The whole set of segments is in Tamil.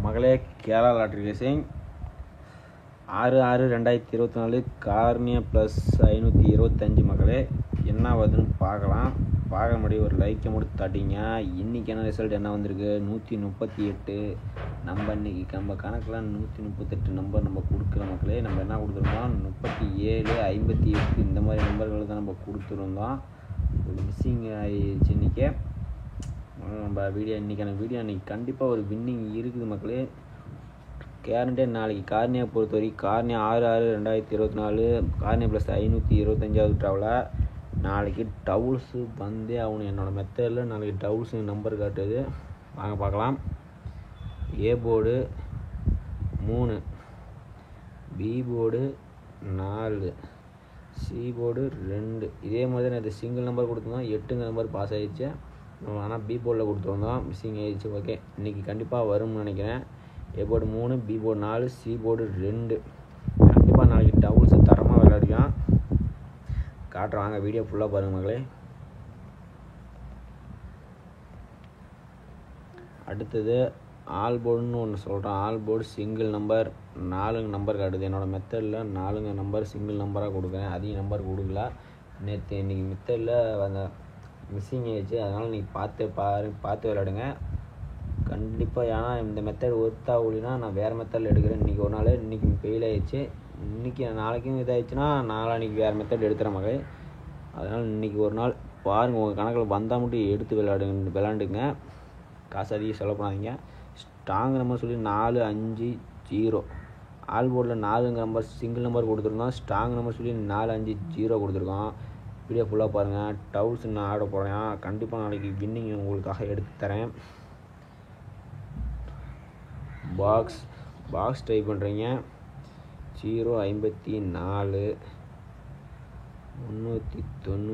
மகளே கேரளா லாட்ரி ரேசிங் 6/6/2024 கார்னியா ப்ளஸ் 525 மகளே. என்ன வருதுன்னு பார்க்க முடியும். ஒரு லைக்கை மட்டும் தட்டிங்க. இன்றைக்கி என்ன ரிசல்ட் என்ன வந்திருக்கு? 138. நம்ம இன்றைக்கி நம்ம கணக்கில் 138 நம்பர் நம்ம கொடுக்குற மக்களே. நம்ம என்ன கொடுத்துருந்தோம்? 37, 58 இந்த மாதிரி நம்பர்கள் தான் நம்ம கொடுத்துருந்தோம். மிஸ்ஸிங் ஆகிடுச்சு இன்றைக்கி. நம்ம இன்றைக்கி கண்டிப்பாக ஒரு வின்னிங் இருக்குது மக்களே. கேரண்டே நாளைக்கு கார்னியா பொறுத்தவரைக்கும் கார்னியா 6/6/2024 கார்னியா ப்ளஸ் 525 ட்ராவலாக நாளைக்கு டவுல்ஸு வந்தே ஆகணும். என்னோடய மெத்தடில் நாளைக்கு டவுல்ஸு நம்பர் காட்டுது. வாங்க பார்க்கலாம். A board 3, B board 4, C board 2. இதே மாதிரி தான் இது சிங்கிள் நம்பர் கொடுத்துருந்தோம். 8 நம்பர் பாஸ் ஆகிடுச்சு. ஆனால் பி போர்டில் கொடுத்துருந்தோம், மிஸ்ஸிங் ஆகிடுச்சு. ஓகே, இன்றைக்கி கண்டிப்பாக வரும்னு நினைக்கிறேன். A board 3, B board 4, C board 2. கண்டிப்பாக நாளைக்கு டவுல்ஸு தரமாக விளையாடிக்கலாம். காட்டுறாங்க, வீடியோ ஃபுல்லாக பாருங்கள் மகளே. அடுத்தது ஆல் போர்டுன்னு ஒன்று சொல்கிறேன். All board single number 4 number காட்டுது. என்னோடய மெத்தடில் 4 நம்பர் சிங்கிள் நம்பராக கொடுக்குறேன். அதிக நம்பர் கொடுக்கல. இன்றைக்கி மெத்தடில் அந்த மிஸ்ஸிங் ஆகிடுச்சு. அதனால் நீங்கள் பார்த்து விளையாடுங்க கண்டிப்பாக. ஏன்னா இந்த மெத்தட் ஒர்க் ஆகலைன்னா நான் வேறு மெத்தடில் எடுக்கிறேன். இன்றைக்கி ஒரு நாள் இன்றைக்கி ஃபெயில் ஆகிடுச்சு. நாளைக்கும் இதாகிடுச்சுன்னா நாளைக்கு வேறு மெத்தட் எடுத்துகிற மகளே. அதனால் இன்றைக்கி ஒரு நாள் பாருங்கள். உங்கள் கணக்கில் வந்தால் மட்டும் எடுத்து விளையாண்டுங்க. காசு அதிகம் செலவு பண்ணாதீங்க. ஸ்ட்ராங் நம்பர் சொல்லி 4, 5, 0. ஆல் போர்டில் 4 நம்பர் சிங்கிள் நம்பர் கொடுத்துருந்தோம். ஸ்ட்ராங் நம்பர் சொல்லி 4, 5, 0 கொடுத்துருக்கோம். வீடியோ ஃபுல்லாக பாருங்கள். டவுல்ஸ் நான் ஆட போகிறேன். கண்டிப்பாக நாளைக்கு வின்னிங் உங்களுக்காக எடுத்து தரேன். பாக்ஸ் ட்ரை பண்ணுறீங்க. 0, 54, 397, 244,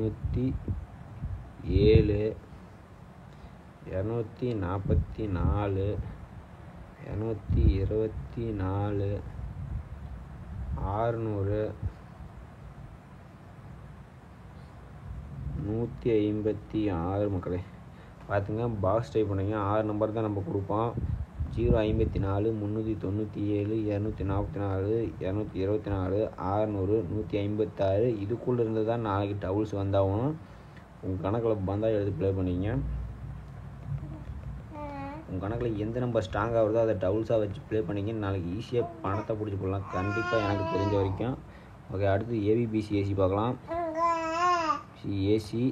224, 600, 156 மக்களே. பார்த்துங்க, பாக்ஸ் ட்ரை பண்ணுறீங்க. 6 நம்பர் தான் நம்ம கொடுப்போம். 0, 54, 397, 244, 224, 600, 156. இதுக்குள்ளே இருந்து தான் நாளைக்கு டவுல்ஸ் வந்தாகணும். உங்கள் கணக்கில் வந்தால் எடுத்து ப்ளே பண்ணிங்க. உங்கள் கணக்கில் எந்த நம்பர் ஸ்ட்ராங்காக வருதோ அதை டவுல்ஸாக வச்சு ப்ளே பண்ணிங்க. நாளைக்கு ஈஸியாக பணத்தை பிடிச்சி போடலாம் கண்டிப்பாக, எனக்கு தெரிஞ்ச வரைக்கும். ஓகே, அடுத்து ஏபிபிசி ஏசி பார்க்கலாம். ஏசி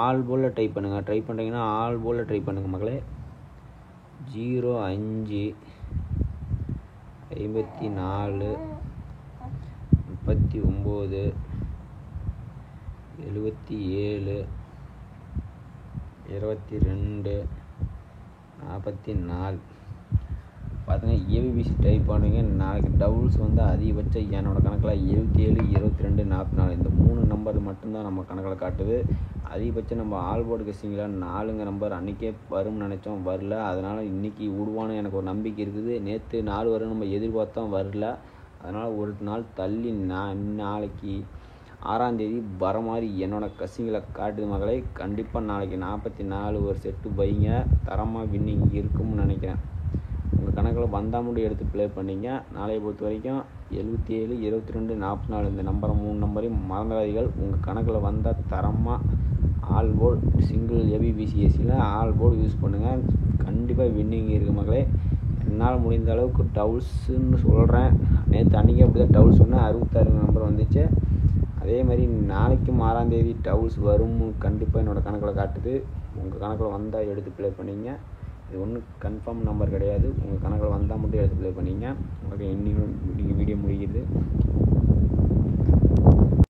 ஆல் போலில் ட்ரை பண்ணுங்கள். ட்ரை பண்ணுறீங்கன்னா ஆல் போலில் ட்ரை பண்ணுங்கள் மகளே. 0, 5, 54, 39, 77, 22, 44. பார்த்துங்க, ஏபிபிசி ட்ரை பண்ணுங்க. நாளைக்கு டவுல்ஸ் வந்து அதிகபட்சம் என்னோடய கணக்கில் 77, 22, 44 இந்த 3 நம்பர் மட்டும்தான் நம்ம கணக்கில் காட்டுது. அதிகபட்சம் நம்ம ஆல் போர்டு கெஸ்ஸிங்கில் 4 நம்பர் அன்றைக்கே வரும்னு நினச்சோம், வரல. அதனால் இன்றைக்கி விடுவான்னு எனக்கு ஒரு நம்பிக்கை இருக்குது. நேற்று 4 வரும் நம்ம எதிர்பார்த்தோம், வரல. அதனால் ஒரு நாள் தள்ளி நாளைக்கு 6ஆம் தேதி வர மாதிரி என்னோடய கசிங்களை காட்டுது மகளே. கண்டிப்பாக நாளைக்கு 44 ஒரு செட்டு பைங்க. தரமாக வின்னிங் இருக்கும்னு நினைக்கிறேன். உங்கள் கணக்கில் வந்தால் மட்டும் எடுத்து ப்ளே பண்ணிங்க. நாளையை பொறுத்த வரைக்கும் 77, 22, 44 இந்த நம்பரை 3 நம்பரையும் மறந்துடாதீர்கள். உங்கள் கணக்கில் வந்தால் தரமாக ஆல் போர்டு சிங்கிள் ஏபிபிசி ஏசியில் ஆல் போர்டு யூஸ் பண்ணுங்கள். கண்டிப்பாக வின்னிங் இருக்குது மகளே. என்னால் முடிந்த அளவுக்கு டவுல்ஸுன்னு சொல்கிறேன். நேற்று அன்றைக்கி அப்படி தான் டவுல்ஸ் சொன்னேன். 66 நம்பர் வந்துச்சு. அதே மாதிரி நாளைக்கும் 6ஆம் தேதி டவுல்ஸ் வரும் கண்டிப்பாக என்னோடய கணக்கில் காட்டுது. உங்கள் கணக்கில் வந்தால் எடுத்து ப்ளே பண்ணிங்க. இது ஒன்றும் கன்ஃபார்ம் நம்பர் கிடையாது. உங்கள் கணக்கில் வந்தால் மட்டும் எடுத்து ப்ளே பண்ணிங்க. ஓகே, இன்னைக்கு வீடியோ முடிக்கிறது.